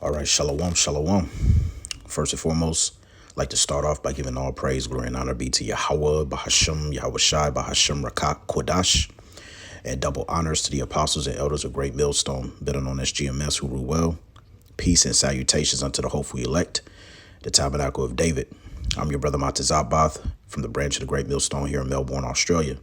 All right, shalom, shalom. First and foremost, I'd like to start off by giving all praise, glory, and honor be to Yahweh, Bahasham, Yahweh Shai, Bahasham, Rakak, Kodash, and double honors to the apostles and elders of Great Millstone, better known as GMS, who rule well. Peace and salutations unto the hopeful elect, the Tabernacle of David. I'm your brother Matazabath from the branch of the Great Millstone here in Melbourne, Australia.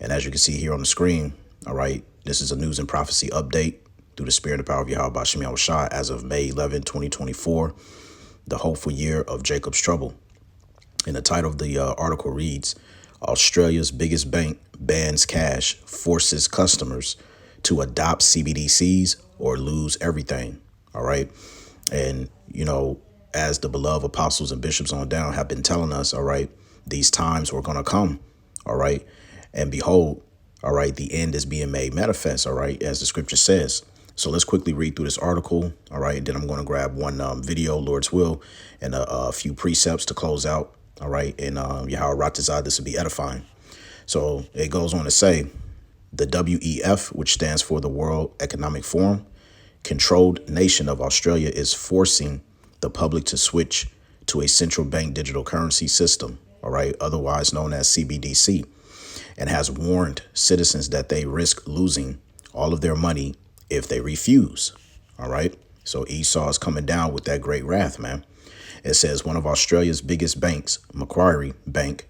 And as you can see here on the screen, all right, this is a news and prophecy update through the spirit and power of Yahweh Shem Yahweh Shai as of May 11, 2024, the hopeful year of Jacob's trouble. And the title of the article reads, Australia's biggest bank bans cash, forces customers to adopt CBDCs or lose everything. All right. And, you know, as the beloved apostles and bishops on down have been telling us, all right, these times were going to come. All right. And behold, all right, the end is being made manifest. All right. As the scripture says. So let's quickly read through this article. All right. Then I'm going to grab one video, Lord's will, and a few precepts to close out. All right. And Yahweh Ratazah, this will be edifying. So it goes on to say the WEF, which stands for the World Economic Forum, controlled nation of Australia, is forcing the public to switch to a central bank digital currency system. All right. Otherwise known as CBDC, and has warned citizens that they risk losing all of their money if they refuse. All right. So Esau is coming down with that great wrath, man. It says one of Australia's biggest banks, Macquarie Bank,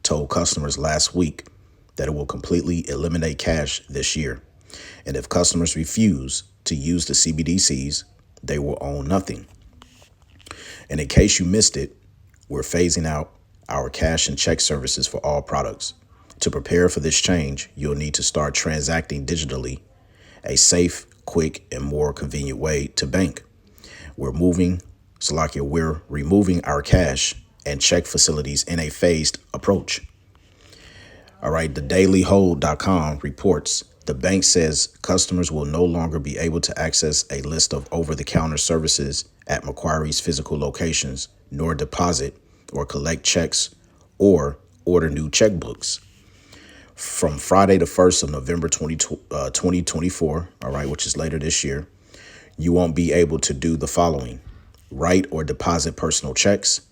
told customers last week that it will completely eliminate cash this year. And if customers refuse to use the CBDCs, they will own nothing. And in case you missed it, we're phasing out our cash and check services for all products. To prepare for this change, you'll need to start transacting digitally, a safe, quick, and more convenient way to bank. We're removing our cash and check facilities in a phased approach. All right, thedailyhold.com reports the bank says customers will no longer be able to access a list of over-the-counter services at Macquarie's physical locations, nor deposit or collect checks or order new checkbooks. From Friday the 1st of November 2024, all right, which is later this year, you won't be able to do the following: write or deposit personal checks,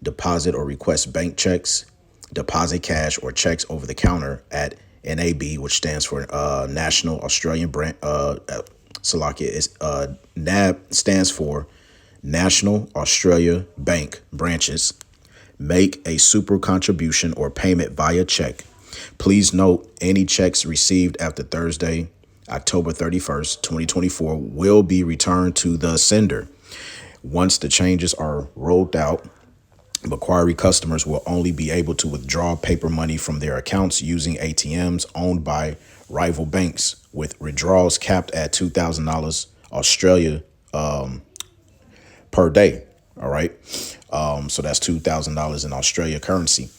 deposit or request bank checks, deposit cash or checks over the counter at NAB, which stands for National Australian Branch. NAB stands for National Australia Bank Branches. Make a super contribution or payment via check. Please note any checks received after Thursday, October 31st, 2024 will be returned to the sender. Once the changes are rolled out, Macquarie customers will only be able to withdraw paper money from their accounts using ATMs owned by rival banks, with withdrawals capped at $2,000 Australia per day. All right. So that's $2,000 in Australia currency.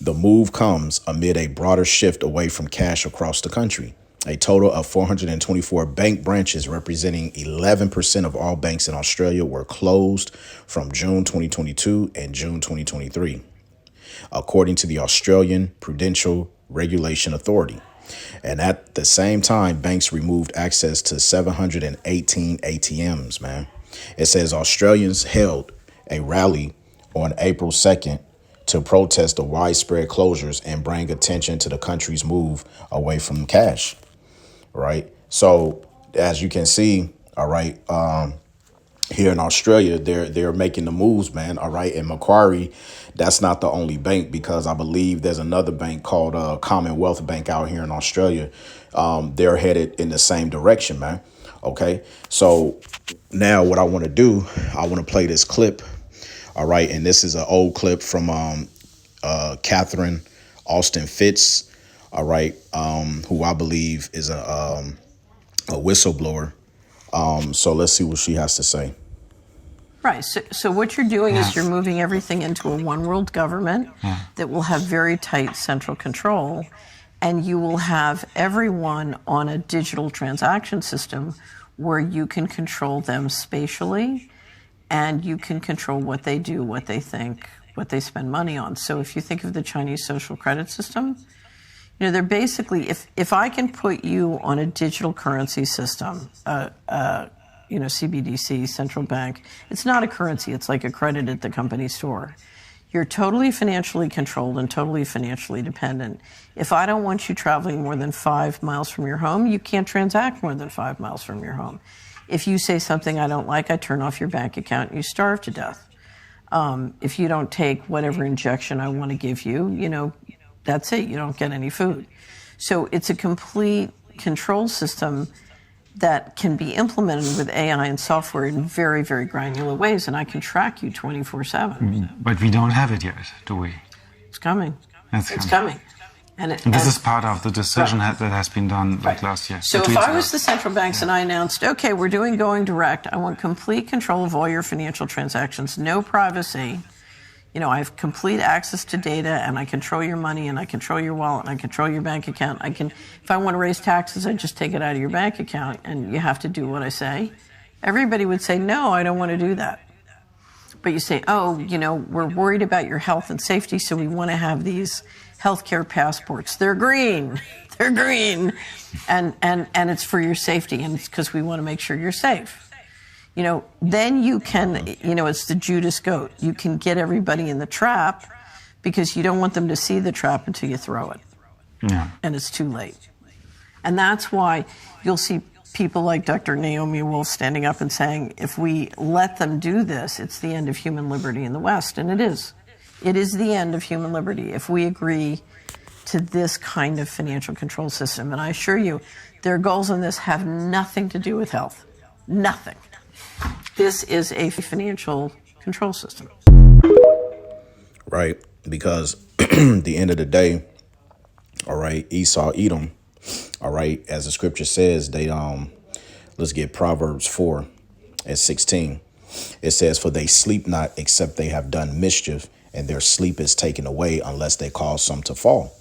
The move comes amid a broader shift away from cash across the country. A total of 424 bank branches representing 11% of all banks in Australia were closed from June 2022 and June 2023, according to the Australian Prudential Regulation Authority. And at the same time, banks removed access to 718 ATMs, man. It says Australians held a rally on April 2nd to protest the widespread closures and bring attention to the country's move away from cash. Right. So as you can see, all right, here in Australia, they're making the moves, man. All right. And Macquarie, that's not the only bank, because I believe there's another bank called Commonwealth Bank out here in Australia. They're headed in the same direction, man. OK, so now what I want to do, I want to play this clip. All right. And this is an old clip from Catherine Austin Fitz. All right. Who I believe is a whistleblower. So let's see what she has to say. Right. So what you're doing is you're moving everything into a one world government that will have very tight central control. And you will have everyone on a digital transaction system where you can control them spatially, and you can control what they do, what they think, what they spend money on. So if you think of the Chinese social credit system, you know, they're basically, if I can put you on a digital currency system, CBDC, central bank. It's not a currency. It's like a credit at the company store. You're totally financially controlled and totally financially dependent. If I don't want you traveling more than 5 miles from your home, you can't transact more than 5 miles from your home. If you say something I don't like, I turn off your bank account and you starve to death. If you don't take whatever injection I want to give you, that's it. You don't get any food. So it's a complete control system that can be implemented with AI and software in very, very granular ways, and I can track you 24/7. But we don't have it yet, do we? It's coming. It's coming. And this is part of the decision that has been done last year. So if I was the central banks and I announced, okay, we're doing going direct, I want complete control of all your financial transactions, no privacy. I have complete access to data, and I control your money, and I control your wallet, and I control your bank account. If I want to raise taxes, I just take it out of your bank account, and you have to do what I say. Everybody would say, no, I don't want to do that. But you say, we're worried about your health and safety, so we want to have these healthcare passports. They're green. They're green. And it's for your safety, and it's because we want to make sure you're safe. Then you can, it's the Judas goat. You can get everybody in the trap because you don't want them to see the trap until you throw it. Yeah. And it's too late. And that's why you'll see people like Dr. Naomi Wolf standing up and saying, if we let them do this, it's the end of human liberty in the West. And it is. It is the end of human liberty if we agree to this kind of financial control system. And I assure you, their goals on this have nothing to do with health. Nothing. This is a financial control system. Right. Because the end of the day, all right, Esau, Edom, all right, as the scripture says, let's get Proverbs 4:16. It says, for they sleep not except they have done mischief, and their sleep is taken away unless they cause some to fall.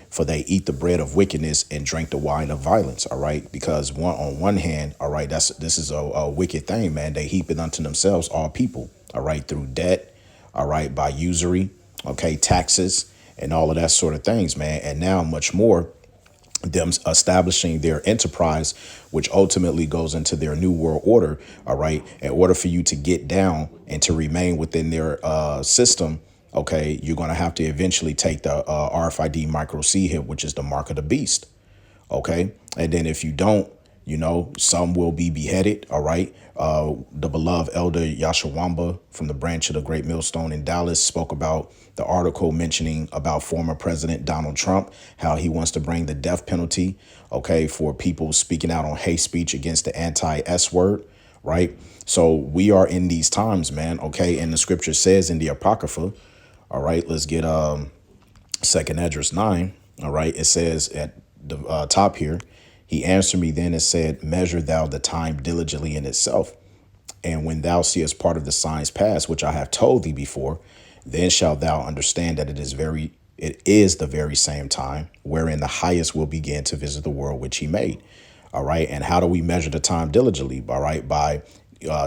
For they eat the bread of wickedness and drink the wine of violence. All right. Because on one hand, all right, this is a wicked thing, man. They heap it unto themselves, all people. All right. Through debt. All right. By usury. OK, taxes and all of that sort of things, man. And now much more them establishing their enterprise, which ultimately goes into their new world order. All right. In order for you to get down and to remain within their system. OK, you're going to have to eventually take the RFID micro C hit, which is the mark of the beast. OK, and then if you don't, some will be beheaded. All right. The beloved elder Yashawamba from the branch of the Great Millstone in Dallas spoke about the article mentioning about former President Donald Trump, how he wants to bring the death penalty. OK, for people speaking out on hate speech against the anti-S word. Right. So we are in these times, man. OK, and the scripture says in the Apocrypha. All right, let's get 2nd Esdras 9. All right, it says at the top here, he answered me then and said, measure thou the time diligently in itself. And when thou seest part of the signs pass, which I have told thee before, then shalt thou understand that it is the very same time wherein the highest will begin to visit the world which he made. All right. And how do we measure the time diligently? All right. By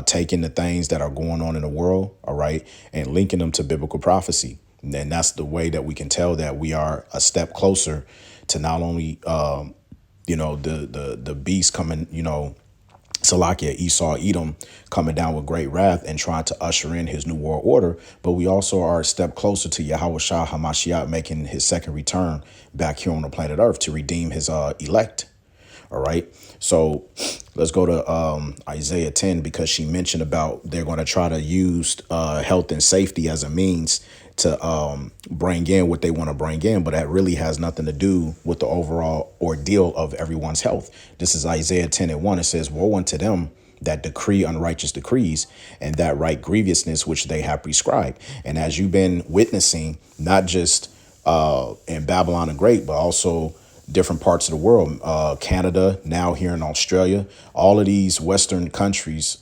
taking the things that are going on in the world, all right, and linking them to biblical prophecy. And then that's the way that we can tell that we are a step closer to not only, the beast coming, Salakia, Esau, Edom coming down with great wrath and trying to usher in his new world order. But we also are a step closer to Yahweh Shah HaMashiach making his second return back here on the planet Earth to redeem his elect. All right. So let's go to Isaiah 10, because she mentioned about they're going to try to use health and safety as a means to bring in what they want to bring in. But that really has nothing to do with the overall ordeal of everyone's health. This is Isaiah 10:1. It says, woe unto them that decree unrighteous decrees and that write grievousness which they have prescribed. And as you've been witnessing, not just in Babylon the Great, but also different parts of the world, Canada, now here in Australia, all of these Western countries,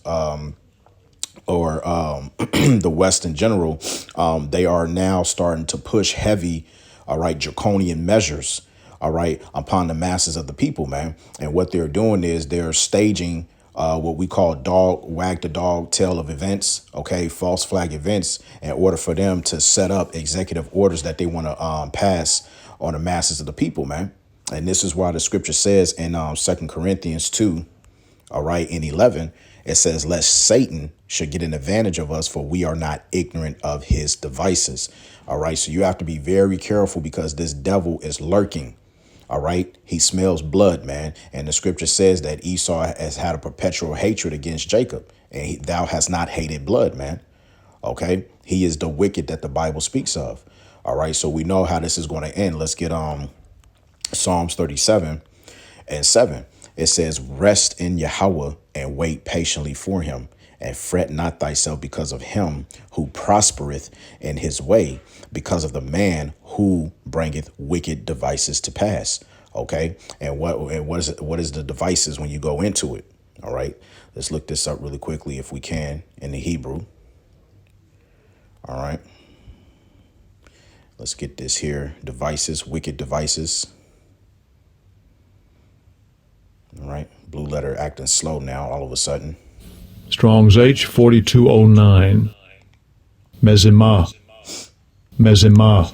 or the West in general, they are now starting to push heavy, all right, draconian measures, all right, upon the masses of the people, man. And what they're doing is they're staging what we call wag the dog tail of events, okay, false flag events, in order for them to set up executive orders that they want to pass on the masses of the people, man. And this is why the scripture says in 2 Corinthians 2, all right, in 11, It says, lest Satan should get an advantage of us, for we are not ignorant of his devices. All right. So you have to be very careful because this devil is lurking. All right. He smells blood, man. And the scripture says that Esau has had a perpetual hatred against Jacob, and thou hast not hated blood, man. OK, he is the wicked that the Bible speaks of. All right. So we know how this is going to end. Let's get Psalms 37:7. It says, rest in Yahweh and wait patiently for him, and fret not thyself because of him who prospereth in his way, because of the man who bringeth wicked devices to pass. OK, and what is the devices when you go into it? All right, let's look this up really quickly if we can in the Hebrew. All right, let's get this here. Devices, wicked devices. All right, blue letter acting slow now all of a sudden. Strong's H4209. Mezimah. Mezimah.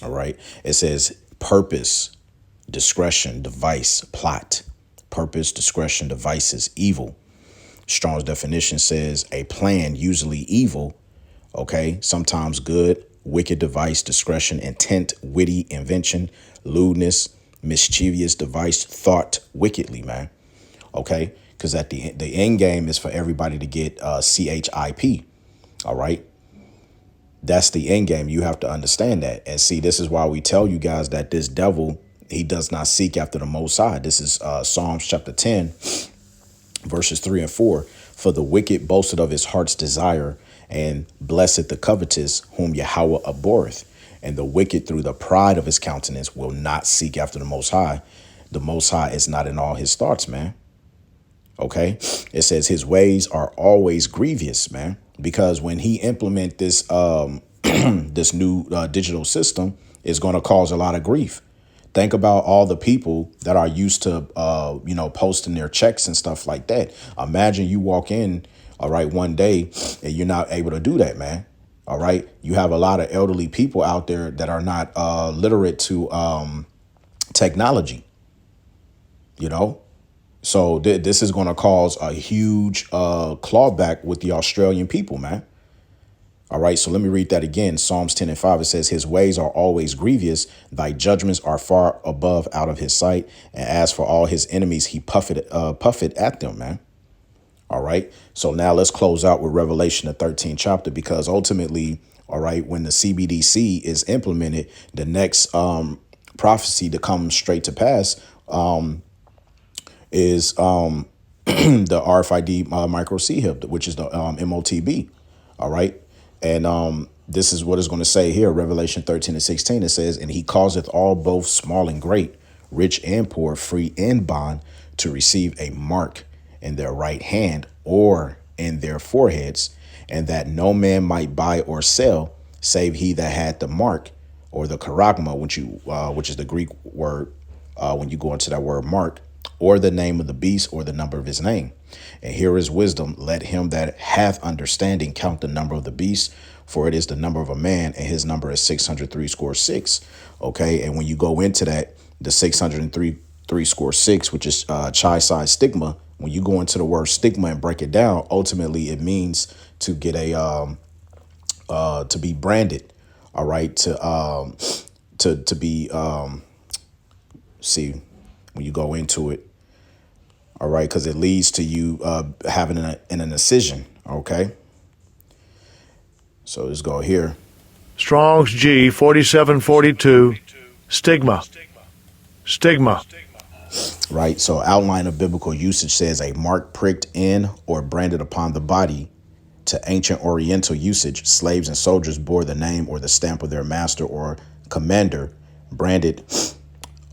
All right, it says purpose, discretion, device, plot. Purpose, discretion, devices, evil. Strong's definition says a plan, usually evil. OK, sometimes good, wicked device, discretion, intent, witty, invention, lewdness, mischievous device, thought wickedly, man. OK, because at the end game is for everybody to get CHIP. All right. That's the end game. You have to understand that. And see, this is why we tell you guys that this devil, he does not seek after the Most High. This is Psalms chapter 10, verses 3 and 4. For the wicked boasted of his heart's desire, and blessed the covetous, whom Yahweh abhorreth. And the wicked through the pride of his countenance will not seek after the Most High. The Most High is not in all his thoughts, man. OK, it says his ways are always grievous, man, because when he implement this this new digital system, is going to cause a lot of grief. Think about all the people that are used to, posting their checks and stuff like that. Imagine you walk in, all right, one day and you're not able to do that, man. All right. You have a lot of elderly people out there that are not literate to technology, So this is going to cause a huge clawback with the Australian people, man. All right, so let me read that again. Psalms 10 and 5, it says, his ways are always grievous. Thy judgments are far above out of his sight. And as for all his enemies, he puffeth at them, man. All right, so now let's close out with Revelation, the 13th chapter, because ultimately, all right, when the CBDC is implemented, the next prophecy to come straight to pass is the RFID micro C-HIP, which is the MOTB. All right. And this is what it's going to say here. Revelation 13 and 16. It says, and he causeth all, both small and great, rich and poor, free and bond, to receive a mark in their right hand or in their foreheads, and that no man might buy or sell save he that had the mark, or the charagma, which is the Greek word when you go into that word mark, or the name of the beast, or the number of his name. And here is wisdom. Let him that hath understanding count the number of the beast, for it is the number of a man, and his number is 603 OK, and when you go into that, the 603 which is chi side stigma, when you go into the word stigma and break it down, ultimately it means to get to be branded. All right, to be see when you go into it. All right, because it leads to you having an incision. OK, so let's go here. Strong's G 4742. Stigma. Stigma. Right. So outline of biblical usage says a mark pricked in or branded upon the body. To ancient Oriental usage, slaves and soldiers bore the name or the stamp of their master or commander, branded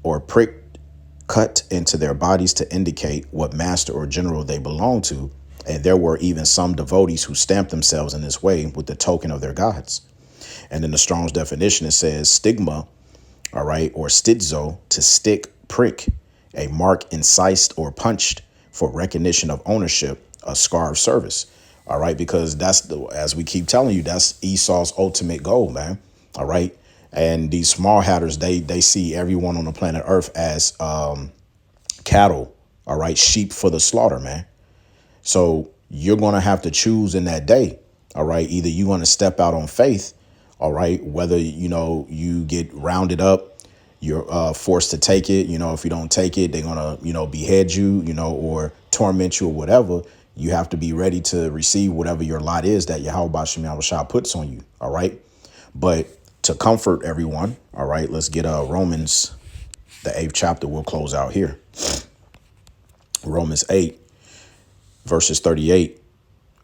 or pricked, cut into their bodies to indicate what master or general they belonged to. And there were even some devotees who stamped themselves in this way with the token of their gods. And in the Strong's definition, it says stigma, all right, or stizo, to stick, prick, a mark incised or punched for recognition of ownership, a scar of service. All right, because that's as we keep telling you, that's Esau's ultimate goal, man. All right. And these small hatters, they see everyone on the planet Earth as cattle. All right. Sheep for the slaughter, man. So you're going to have to choose in that day. All right. Either you're going to step out on faith. All right. Whether, you get rounded up, you're forced to take it. If you don't take it, they're going to, behead you, or torment you or whatever. You have to be ready to receive whatever your lot is that Yahweh Bashim Yahushua puts on you. All right. But to comfort everyone. All right. Let's get Romans, the 8th chapter. We'll close out here. Romans 8, verses 38.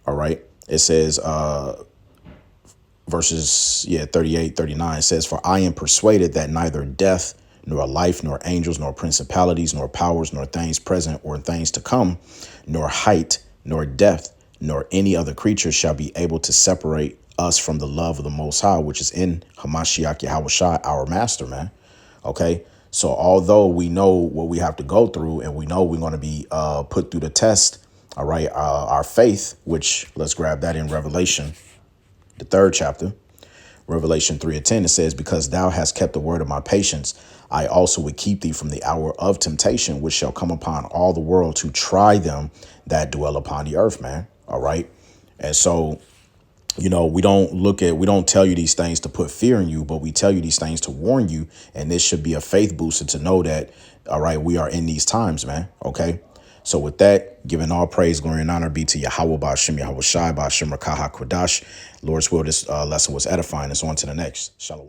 All right. It says, verses 38, 39 says, for I am persuaded that neither death, nor life, nor angels, nor principalities, nor powers, nor things present, or things to come, nor height, nor depth, nor any other creature shall be able to separate us from the love of the Most High, which is in Hamashiach Yahushua, our master, man. Okay. So although we know what we have to go through, and we know we're going to be put through the test, all right, our faith, which let's grab that in Revelation, the 3rd chapter, Revelation 3:10, it says, because thou hast kept the word of my patience, I also would keep thee from the hour of temptation, which shall come upon all the world to try them that dwell upon the earth, man. All right. And so, we don't tell you these things to put fear in you, but we tell you these things to warn you. And this should be a faith booster to know that, all right, we are in these times, man. OK. So with that, giving all praise, glory, and honor be to Yahweh Ba'Shem Yahweh Shai Ba'Shem Rakah HaKodash. Lord's will, this lesson was edifying. It's on to the next. Shalom.